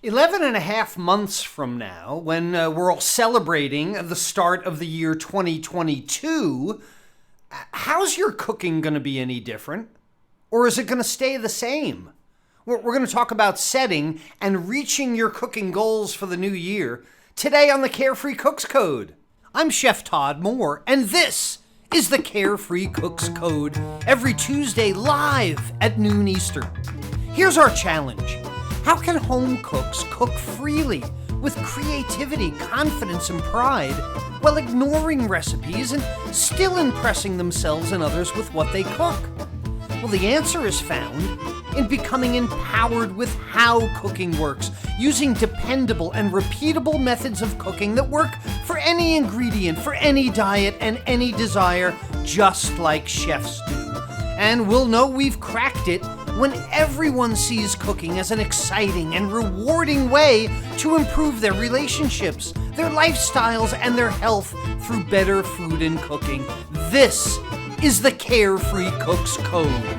11 and a half months from now, when we're all celebrating the start of the year 2022, how's your cooking going to be any different? Or is it going to stay the same? We're going to talk about setting and reaching your cooking goals for the new year today on the Carefree Cooks Code. I'm Chef Todd Moore, and this is the Carefree Cooks Code, every Tuesday live at noon Eastern. Here's our challenge. How can home cooks cook freely with creativity, confidence, and pride while ignoring recipes and still impressing themselves and others with what they cook? Well, the answer is found in becoming empowered with how cooking works, using dependable and repeatable methods of cooking that work for any ingredient, for any diet, and any desire, just like chefs do. And we'll know we've cracked it when everyone sees cooking as an exciting and rewarding way to improve their relationships, their lifestyles, and their health through better food and cooking. This is the Carefree Cooks Code.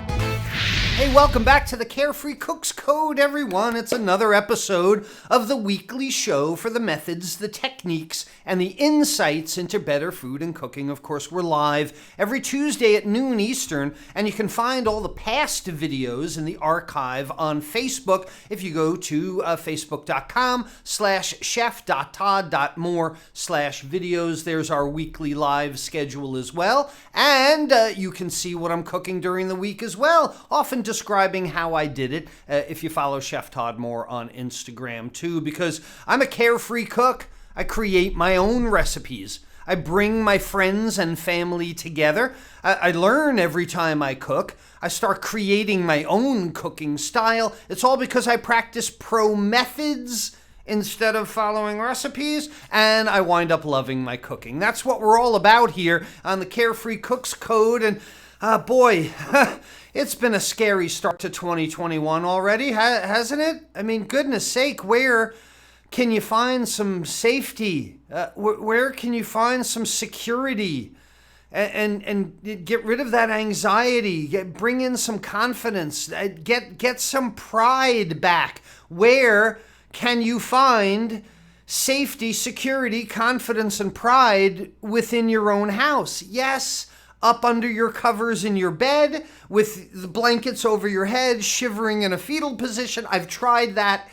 Hey, welcome back to the Carefree Cooks Code, everyone. It's another episode of the weekly show for the methods, the techniques, and the insights into better food and cooking. Of course, we're live every Tuesday at noon Eastern, and you can find all the past videos in the archive on Facebook if you go to facebook.com/chef.todd.more/videos. There's our weekly live schedule as well, and you can see what I'm cooking during the week as well, often describing how I did it if you follow Chef Todd Moore on Instagram too, because I'm a carefree cook. I create my own recipes. I bring my friends and family together. I learn every time I cook. I start creating my own cooking style. It's all because I practice pro methods instead of following recipes, and I wind up loving my cooking. That's what we're all about here on the Carefree Cooks Code, and boy, it's been a scary start to 2021 already, hasn't it? I mean, goodness sake, where can you find some safety? Where can you find some security? And get rid of that anxiety, bring in some confidence, get some pride back. Where can you find safety, security, confidence, and pride within your own house? Yes, up under your covers in your bed, with the blankets over your head, shivering in a fetal position. I've tried that.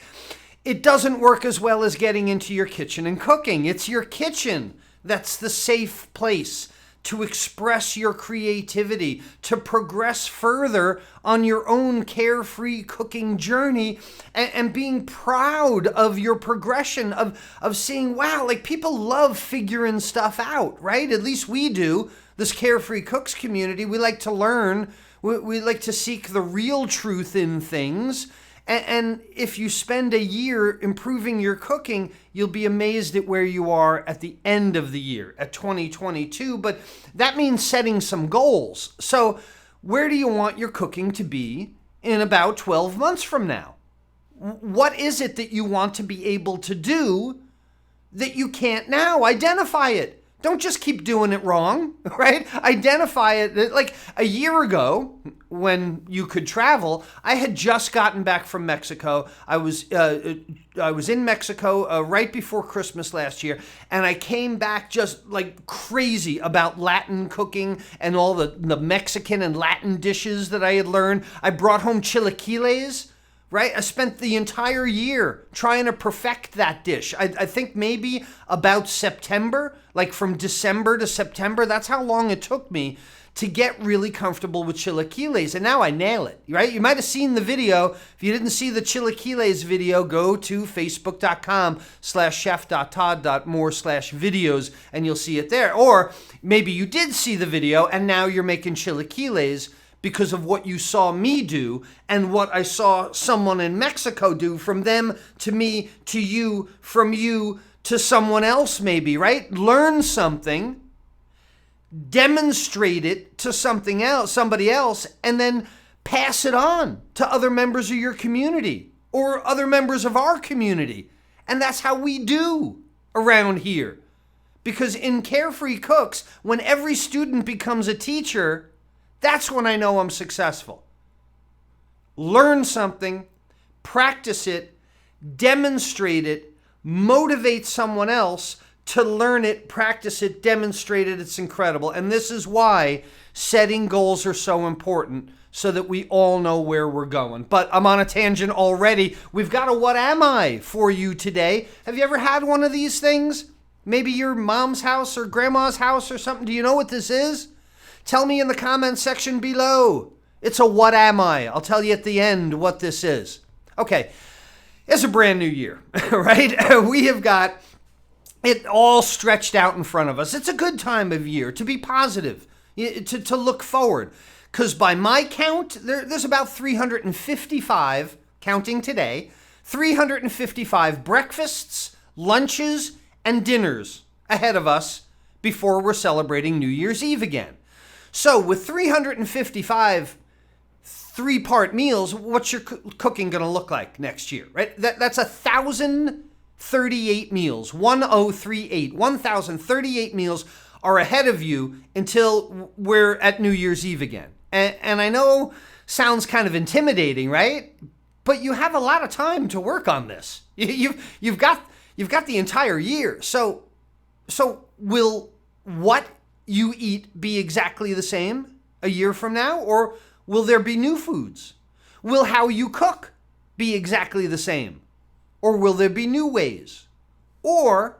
It doesn't work as well as getting into your kitchen and cooking. It's your kitchen that's the safe place to express your creativity, to progress further on your own carefree cooking journey, and being proud of your progression, of seeing, wow, like people love figuring stuff out, right? At least we do. This Carefree Cooks community, we like to learn, we like to seek the real truth in things. And if you spend a year improving your cooking, you'll be amazed at where you are at the end of the year, at 2022. But that means setting some goals. So where do you want your cooking to be in about 12 months from now? What is it that you want to be able to do that you can't now? Identify it. Don't just keep doing it wrong, right? Identify it. Like a year ago, when you could travel, I had just gotten back from Mexico. I was in Mexico right before Christmas last year, and I came back just like crazy about Latin cooking and all the Mexican and Latin dishes that I had learned. I brought home chilaquiles. Right? I spent the entire year trying to perfect that dish. I think maybe about September, like from December to September, that's how long it took me to get really comfortable with chilaquiles. And now I nail it, right? You might have seen the video. If you didn't see the chilaquiles video, go to facebook.com/chef.todd.more/videos and you'll see it there. Or maybe you did see the video and now you're making chilaquiles because of what you saw me do and what I saw someone in Mexico do, from them to me to you, from you to someone else maybe, right? Learn something, demonstrate it to somebody else, and then pass it on to other members of your community or other members of our community. And that's how we do around here. Because in Carefree Cooks, when every student becomes a teacher, that's when I know I'm successful. Learn something, practice it, demonstrate it, motivate someone else to learn it, practice it, demonstrate it. It's incredible. And this is why setting goals are so important, so that we all know where we're going. But I'm on a tangent already. We've got a What Am I for you today. Have you ever had one of these things? Maybe your mom's house or grandma's house or something. Do you know what this is? Tell me in the comments section below. It's a What Am I? I'll tell you at the end what this is. Okay, it's a brand new year, right? We have got it all stretched out in front of us. It's a good time of year to be positive, to look forward. Because by my count, there's about 355, counting today, 355 breakfasts, lunches, and dinners ahead of us before we're celebrating New Year's Eve again. So with 355 three-part meals, what's your cooking going to look like next year, right? That's 1,038 meals, 1038, 1,038 meals are ahead of you until we're at New Year's Eve again. And I know sounds kind of intimidating, right? But you have a lot of time to work on this. You've got the entire year. So will what you eat be exactly the same a year from now, or will there be new foods? Will how you cook be exactly the same, or will there be new ways? Or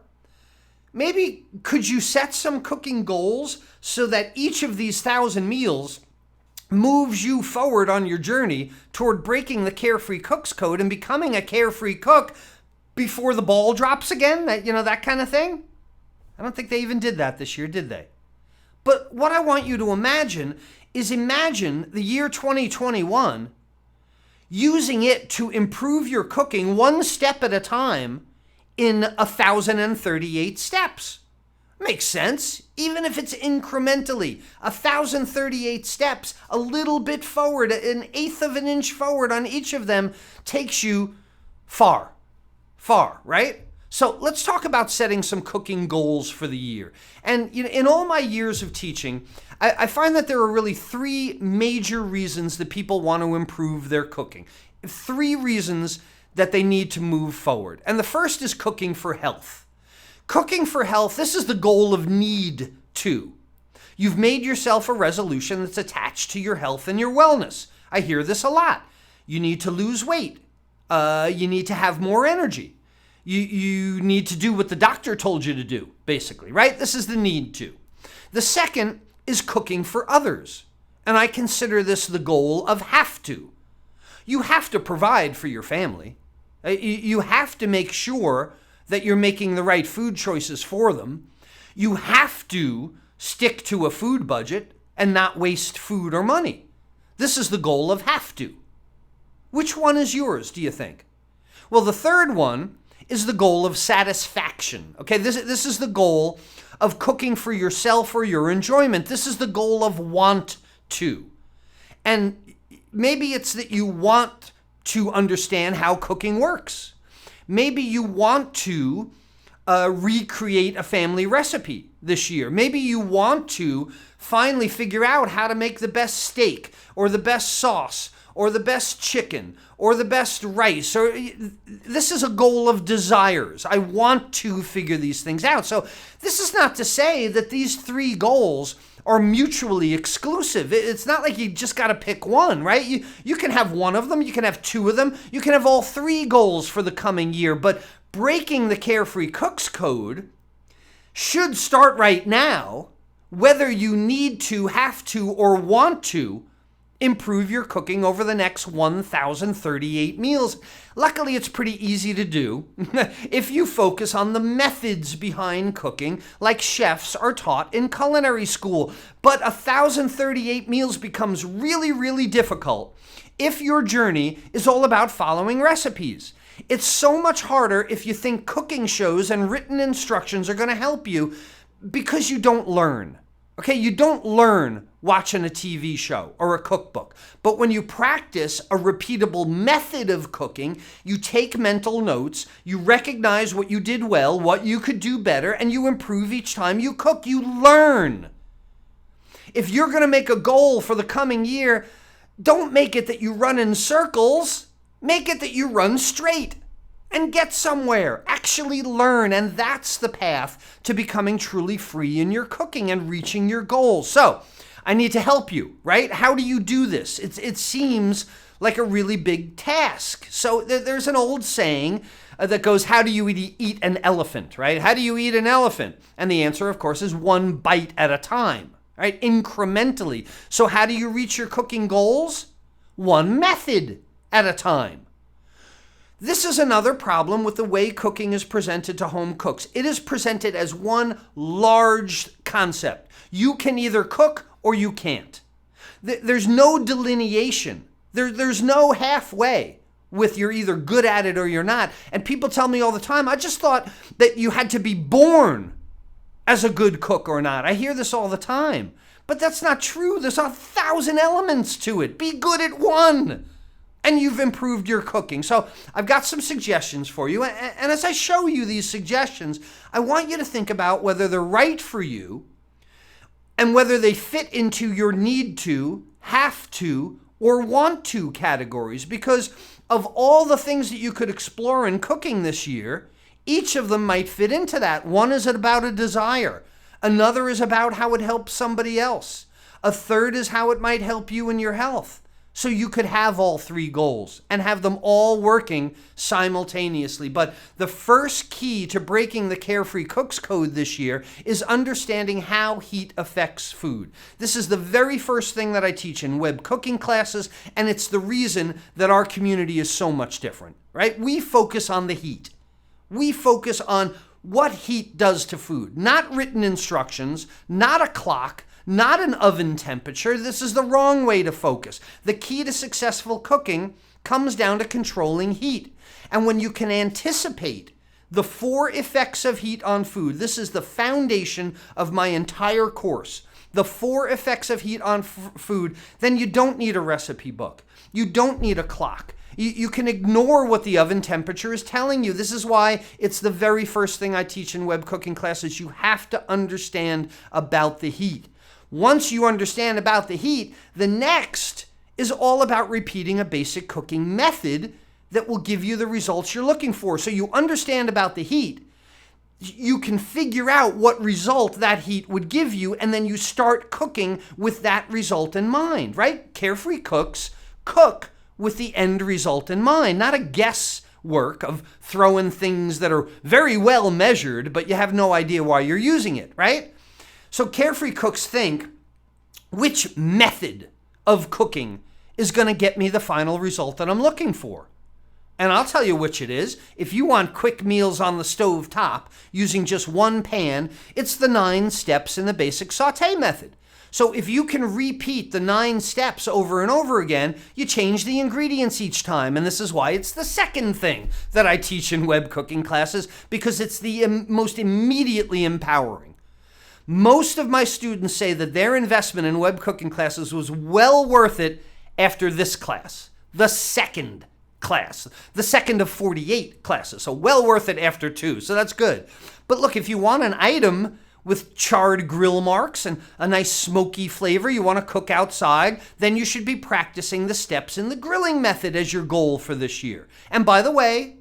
maybe could you set some cooking goals so that each of these 1,000 meals moves you forward on your journey toward breaking the Carefree Cook's Code and becoming a carefree cook before the ball drops again? That kind of thing? I don't think they even did that this year, did they? But what I want you to imagine is the year 2021, using it to improve your cooking one step at a time in 1,038 steps. Makes sense, even if it's incrementally. 1,038 steps, a little bit forward, an eighth of an inch forward on each of them takes you far, right? So let's talk about setting some cooking goals for the year. And in all my years of teaching, I find that there are really three major reasons that people want to improve their cooking. Three reasons that they need to move forward. And the first is cooking for health. Cooking for health, this is the goal of need to. You've made yourself a resolution that's attached to your health and your wellness. I hear this a lot. You need to lose weight. You need to have more energy. You need to do what the doctor told you to do, basically, right? This is the need to. The second is cooking for others. And I consider this the goal of have to. You have to provide for your family. You have to make sure that you're making the right food choices for them. You have to stick to a food budget and not waste food or money. This is the goal of have to. Which one is yours, do you think? Well, the third one is the goal of satisfaction. Okay, this is the goal of cooking for yourself or your enjoyment. This is the goal of want to. And maybe it's that you want to understand how cooking works. Maybe you want to recreate a family recipe this year. Maybe you want to finally figure out how to make the best steak or the best sauce or the best chicken or the best rice. Or this is a goal of desires. I want to figure these things out. So this is not to say that these three goals are mutually exclusive. It's not like you just got to pick one, right? You can have one of them, you can have two of them, you can have all three goals for the coming year, but breaking the Carefree Cook's Code should start right now, whether you need to, have to, or want to improve your cooking over the next 1,038 meals. Luckily, it's pretty easy to do if you focus on the methods behind cooking like chefs are taught in culinary school. But 1,038 meals becomes really, really difficult if your journey is all about following recipes. It's so much harder if you think cooking shows and written instructions are going to help you because you don't learn. Okay, you don't learn watching a TV show or a cookbook. But when you practice a repeatable method of cooking, you take mental notes, you recognize what you did well, what you could do better, and you improve each time you cook. You learn. If you're going to make a goal for the coming year, don't make it that you run in circles. Make it that you run straight. and get somewhere. Actually learn, and that's the path to becoming truly free in your cooking and reaching your goals. So, I need to help you, right? How do you do this? It seems like a really big task. So there's an old saying that goes, how do you eat an elephant, right? How do you eat an elephant? And the answer, of course, is one bite at a time, right? Incrementally. So how do you reach your cooking goals? One method at a time. This is another problem with the way cooking is presented to home cooks. It is presented as one large concept. You can either cook or you can't. There's no delineation. There's no halfway with you're either good at it or you're not. And people tell me all the time, I just thought that you had to be born as a good cook or not. I hear this all the time. But that's not true. There's 1,000 elements to it. Be good at one, and you've improved your cooking. So I've got some suggestions for you. And as I show you these suggestions, I want you to think about whether they're right for you and whether they fit into your need to, have to, or want to categories. Because of all the things that you could explore in cooking this year, each of them might fit into that. One is about a desire. Another is about how it helps somebody else. A third is how it might help you in your health. So you could have all three goals and have them all working simultaneously. But the first key to breaking the Carefree Cooks Code this year is understanding how heat affects food. This is the very first thing that I teach in web cooking classes, and it's the reason that our community is so much different, right? We focus on the heat. We focus on what heat does to food, not written instructions, not a clock, not an oven temperature. This is the wrong way to focus. The key to successful cooking comes down to controlling heat. And when you can anticipate the 4 effects of heat on food, this is the foundation of my entire course. The 4 effects of heat on food, then you don't need a recipe book. You don't need a clock. You can ignore what the oven temperature is telling you. This is why it's the very first thing I teach in web cooking classes. You have to understand about the heat. Once you understand about the heat, the next is all about repeating a basic cooking method that will give you the results you're looking for. So you understand about the heat, you can figure out what result that heat would give you, and then you start cooking with that result in mind, right? Carefree cooks cook with the end result in mind, not a guesswork of throwing things that are very well measured, but you have no idea why you're using it, right? So Carefree cooks think, which method of cooking is going to get me the final result that I'm looking for? And I'll tell you which it is. If you want quick meals on the stove top using just one pan, it's the 9 steps in the basic sauté method. So if you can repeat the 9 steps over and over again, you change the ingredients each time. And this is why it's the second thing that I teach in web cooking classes, because it's the most immediately empowering. Most of my students say that their investment in web cooking classes was well worth it after this class, the second class, the second of 48 classes. So well worth it after 2. So that's good. But look, if you want an item with charred grill marks and a nice smoky flavor you want to cook outside, then you should be practicing the steps in the grilling method as your goal for this year. And by the way,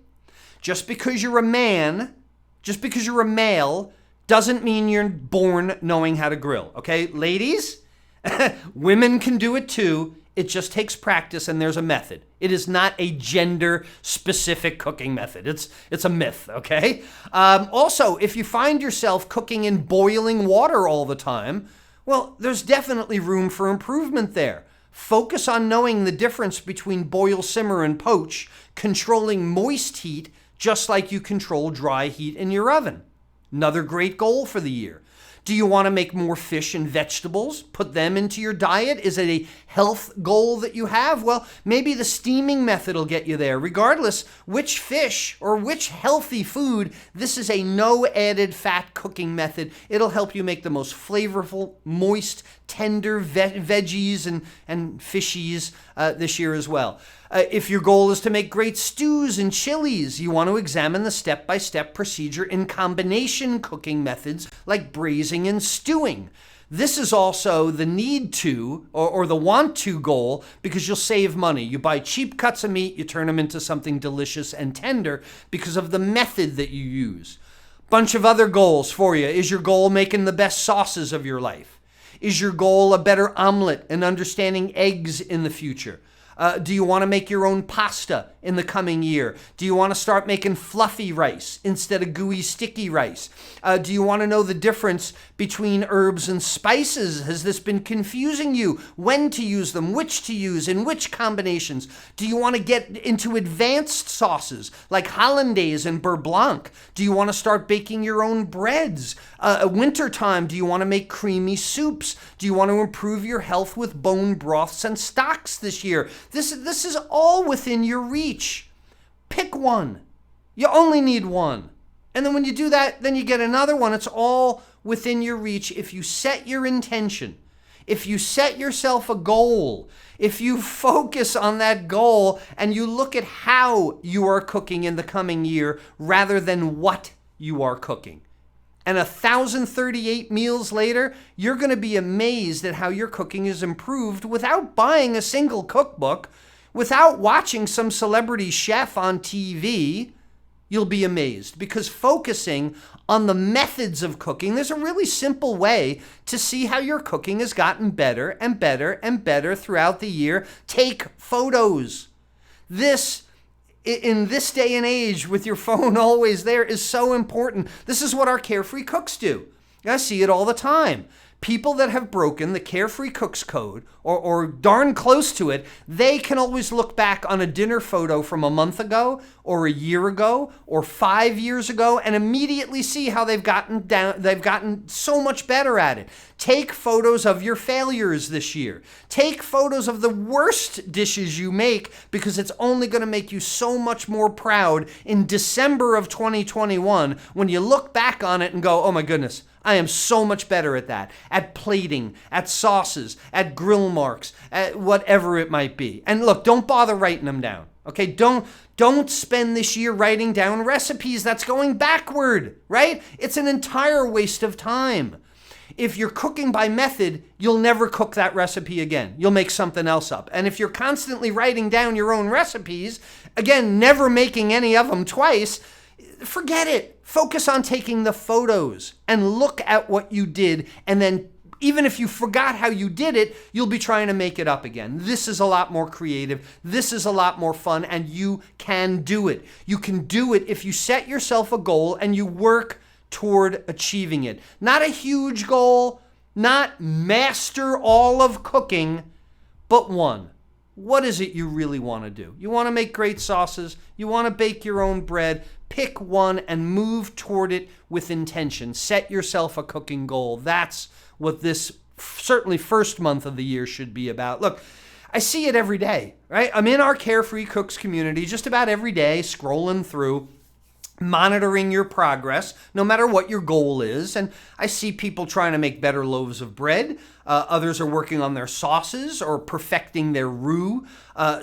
just because you're a man, just because you're a male, doesn't mean you're born knowing how to grill, okay? Ladies, women can do it too. It just takes practice, and there's a method. It is not a gender-specific cooking method. It's a myth, okay? Also, if you find yourself cooking in boiling water all the time, well, there's definitely room for improvement there. Focus on knowing the difference between boil, simmer, and poach, controlling moist heat just like you control dry heat in your oven. Another great goal for the year. Do you want to make more fish and vegetables? Put them into your diet? Is it a health goal that you have? Well, maybe the steaming method will get you there. Regardless which fish or which healthy food, this is a no added fat cooking method. It'll help you make the most flavorful, moist, tender veggies and fishies this year as well. If your goal is to make great stews and chilies, you want to examine the step-by-step procedure in combination cooking methods like braising and stewing. This is also the need to or the want to goal because you'll save money. You buy cheap cuts of meat, you turn them into something delicious and tender because of the method that you use. Bunch of other goals for you. Is your goal making the best sauces of your life? Is your goal a better omelet and understanding eggs in the future? Do you want to make your own pasta in the coming year? Do you want to start making fluffy rice instead of gooey, sticky rice? Do you want to know the difference between herbs and spices? Has this been confusing you? When to use them, which to use, in which combinations? Do you want to get into advanced sauces like hollandaise and beurre blanc? Do you want to start baking your own breads? Wintertime, do you want to make creamy soups? Do you want to improve your health with bone broths and stocks this year? This is all within your reach. Pick one. You only need one. And then when you do that, then you get another one. It's all within your reach if you set your intention. If you set yourself a goal, if you focus on that goal and you look at how you are cooking in the coming year rather than what you are cooking. And 1,038 meals later, you're going to be amazed at how your cooking is improved without buying a single cookbook, without watching some celebrity chef on TV. You'll be amazed because focusing on the methods of cooking, there's a really simple way to see how your cooking has gotten better and better and better throughout the year. Take photos. This in this day and age, with your phone always there, is so important. This is what our Carefree Cooks do. I see it all the time. People that have broken the Carefree Cooks Code, or darn close to it, they can always look back on a dinner photo from a month ago, or a year ago, or 5 years ago, and immediately see how they've gotten so much better at it. Take photos of your failures this year. Take photos of the worst dishes you make, because it's only going to make you so much more proud in December of 2021 when you look back on it and go, oh my goodness, I am so much better at that, at plating, at sauces, at grill marks, at whatever it might be. And look, don't bother writing them down, okay? Don't spend this year writing down recipes. That's going backward, right? It's an entire waste of time. If you're cooking by method, you'll never cook that recipe again. You'll make something else up. And if you're constantly writing down your own recipes, again, never making any of them twice, forget it. Focus on taking the photos and look at what you did. And then even if you forgot how you did it, you'll be trying to make it up again. This is a lot more creative. This is a lot more fun, and you can do it. You can do it if you set yourself a goal and you work toward achieving it. Not a huge goal, not master all of cooking, but one. What is it you really want to do? You want to make great sauces? You want to bake your own bread? Pick one and move toward it with intention. Set yourself a cooking goal. That's what this certainly first month of the year should be about. Look, I see it every day, right? I'm in our Carefree Cooks community just about every day, scrolling through, monitoring your progress, no matter what your goal is. And I see people trying to make better loaves of bread. Others are working on their sauces or perfecting their roux.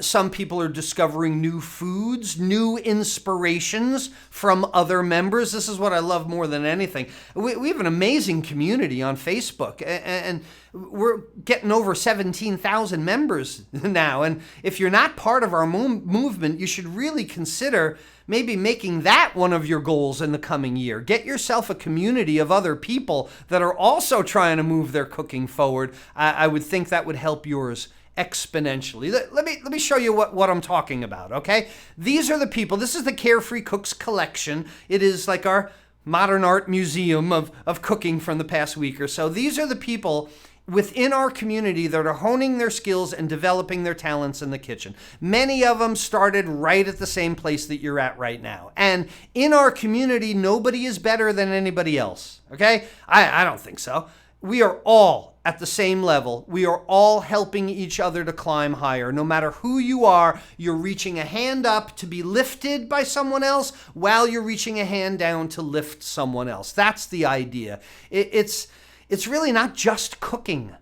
Some people are discovering new foods, new inspirations from other members. This is what I love more than anything. We have an amazing community on Facebook, and we're getting over 17,000 members now. And if you're not part of our movement, you should really consider maybe making that one of your goals in the coming year. Get yourself a community of other people that are also trying to move their cooking forward. I would think that would help yours exponentially. Let me show you what I'm talking about, okay? These are the people. This is the Carefree Cooks collection. It is like our modern art museum of cooking from the past week or so. These are the people within our community that are honing their skills and developing their talents in the kitchen. Many of them started right at the same place that you're at right now. And in our community, nobody is better than anybody else, okay? I don't think so. We are all at the same level. We are all helping each other to climb higher. No matter who you are, you're reaching a hand up to be lifted by someone else while you're reaching a hand down to lift someone else. That's the idea. It's really not just cooking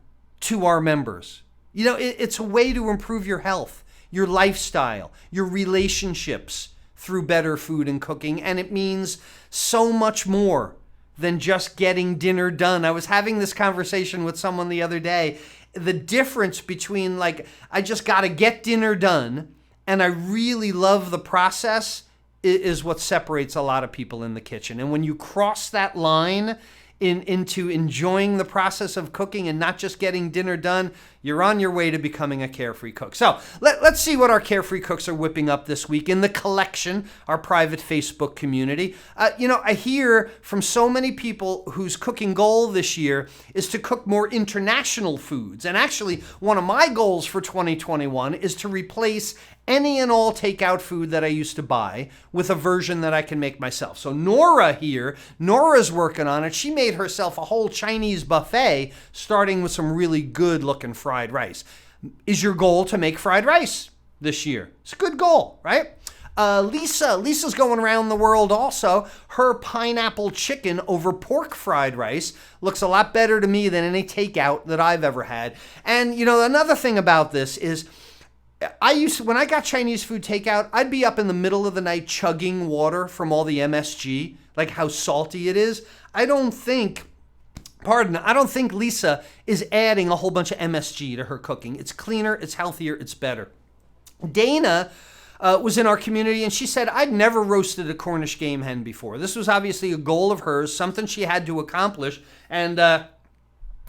to our members. You know, it's a way to improve your health, your lifestyle, your relationships through better food and cooking. And it means so much more than just getting dinner done. I was having this conversation with someone the other day. The difference between like, I just got to get dinner done and I really love the process is what separates a lot of people in the kitchen. And when you cross that line into enjoying the process of cooking and not just getting dinner done, you're on your way to becoming a carefree cook. So let's see what our carefree cooks are whipping up this week in the collection, our private Facebook community. I hear from so many people whose cooking goal this year is to cook more international foods. And actually, one of my goals for 2021 is to replace any and all takeout food that I used to buy with a version that I can make myself. So Nora's working on it. She made herself a whole Chinese buffet, starting with some really good looking fried rice. Is your goal to make fried rice this year? It's a good goal, right? Lisa's going around the world also. Her pineapple chicken over pork fried rice looks a lot better to me than any takeout that I've ever had. And another thing about this is, when I got Chinese food takeout, I'd be up in the middle of the night chugging water from all the MSG, like how salty it is. I don't think Lisa is adding a whole bunch of MSG to her cooking. It's cleaner, it's healthier, it's better. Dana was in our community and she said, I'd never roasted a Cornish game hen before. This was obviously a goal of hers, something she had to accomplish, and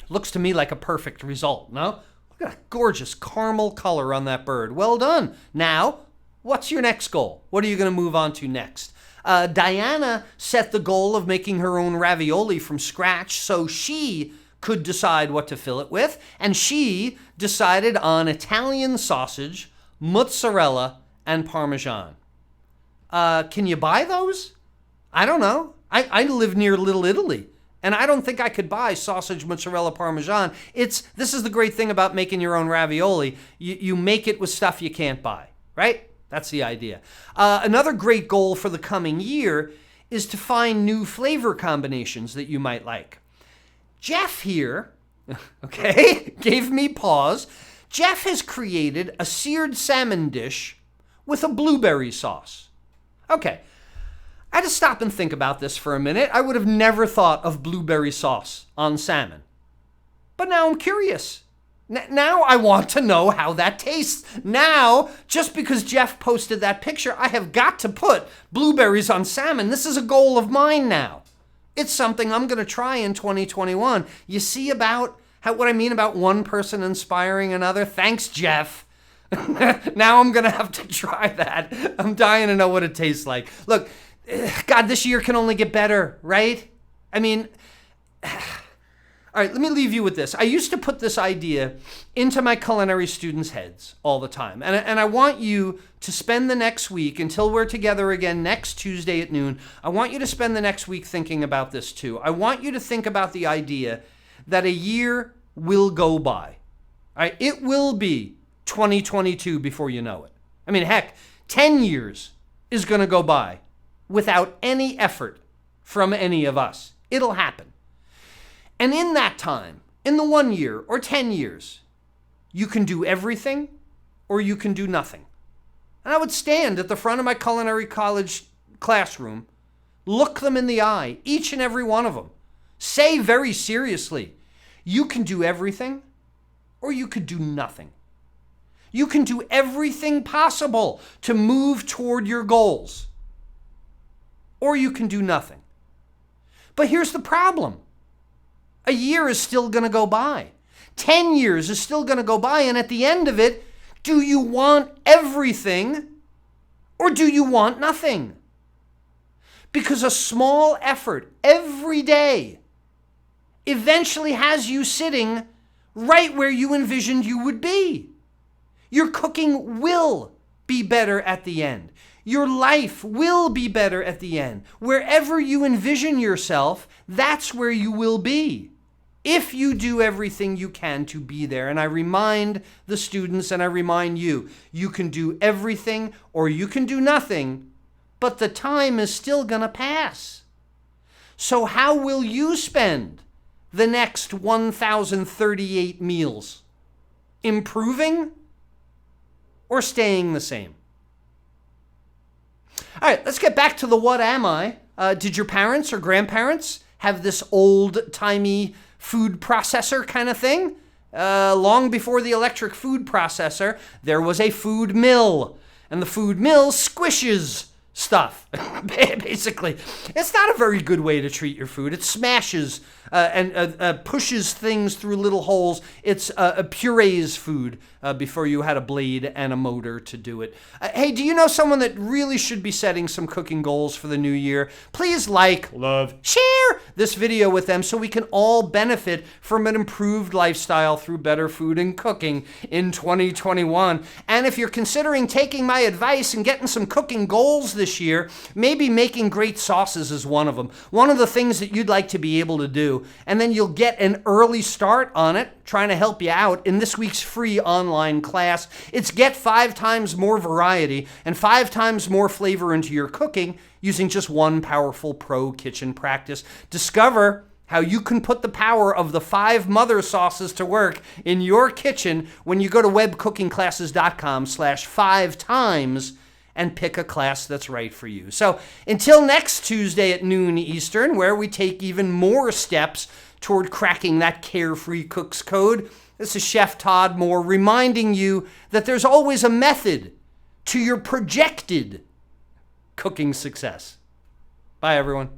looks to me like a perfect result, no? Look at that gorgeous caramel color on that bird. Well done. Now, what's your next goal? What are you going to move on to next? Diana set the goal of making her own ravioli from scratch so she could decide what to fill it with. And she decided on Italian sausage, mozzarella, and Parmesan. Can you buy those? I don't know. I live near Little Italy. And I don't think I could buy sausage, mozzarella, Parmesan. This is the great thing about making your own ravioli. You make it with stuff you can't buy, right? That's the idea. Another great goal for the coming year is to find new flavor combinations that you might like. Jeff here, gave me pause. Jeff has created a seared salmon dish with a blueberry sauce. Okay. I had to stop and think about this for a minute. I would have never thought of blueberry sauce on salmon. But now I'm curious. Now I want to know how that tastes. Now, just because Jeff posted that picture, I have got to put blueberries on salmon. This is a goal of mine now. It's something I'm going to try in 2021. You see what I mean about one person inspiring another? Thanks, Jeff. Now I'm going to have to try that. I'm dying to know what it tastes like. Look, God, this year can only get better, right? I mean, all right, let me leave you with this. I used to put this idea into my culinary students' heads all the time. And I want you to spend the next week, until we're together again next Tuesday at noon, I want you to spend the next week thinking about this too. I want you to think about the idea that a year will go by. All right? It will be 2022 before you know it. I mean, heck, 10 years is going to go by without any effort from any of us. It'll happen. And in that time, in the 1 year or 10 years, you can do everything or you can do nothing. And I would stand at the front of my culinary college classroom, look them in the eye, each and every one of them, say very seriously, you can do everything or you could do nothing. You can do everything possible to move toward your goals, or you can do nothing. But here's the problem. A year is still going to go by. 10 years is still going to go by. And at the end of it, do you want everything or do you want nothing? Because a small effort every day eventually has you sitting right where you envisioned you would be. Your cooking will be better at the end. Your life will be better at the end. Wherever you envision yourself, that's where you will be, if you do everything you can to be there. And I remind the students and I remind you, you can do everything or you can do nothing, but the time is still going to pass. So how will you spend the next 1,038 meals? Improving or staying the same? All right, let's get back to the what am I. Did your parents or grandparents have this old-timey food processor kind of thing? Long before the electric food processor, there was a food mill. And the food mill squishes stuff, basically. It's not a very good way to treat your food. It smashes and pushes things through little holes. It's purees food before you had a blade and a motor to do it. Hey, do you know someone that really should be setting some cooking goals for the new year? Please like, love, share this video with them so we can all benefit from an improved lifestyle through better food and cooking in 2021. And if you're considering taking my advice and getting some cooking goals this year, maybe making great sauces is one of them. One of the things that you'd like to be able to do. And then you'll get an early start on it, trying to help you out in this week's free online class. It's get 5 times more variety and 5 times more flavor into your cooking using just one powerful pro kitchen practice. Discover how you can put the power of the 5 mother sauces to work in your kitchen when you go to webcookingclasses.com/5 times and pick a class that's right for you. So until next Tuesday at noon Eastern, where we take even more steps toward cracking that carefree cook's code, this is Chef Todd Moore reminding you that there's always a method to your projected cooking success. Bye, everyone.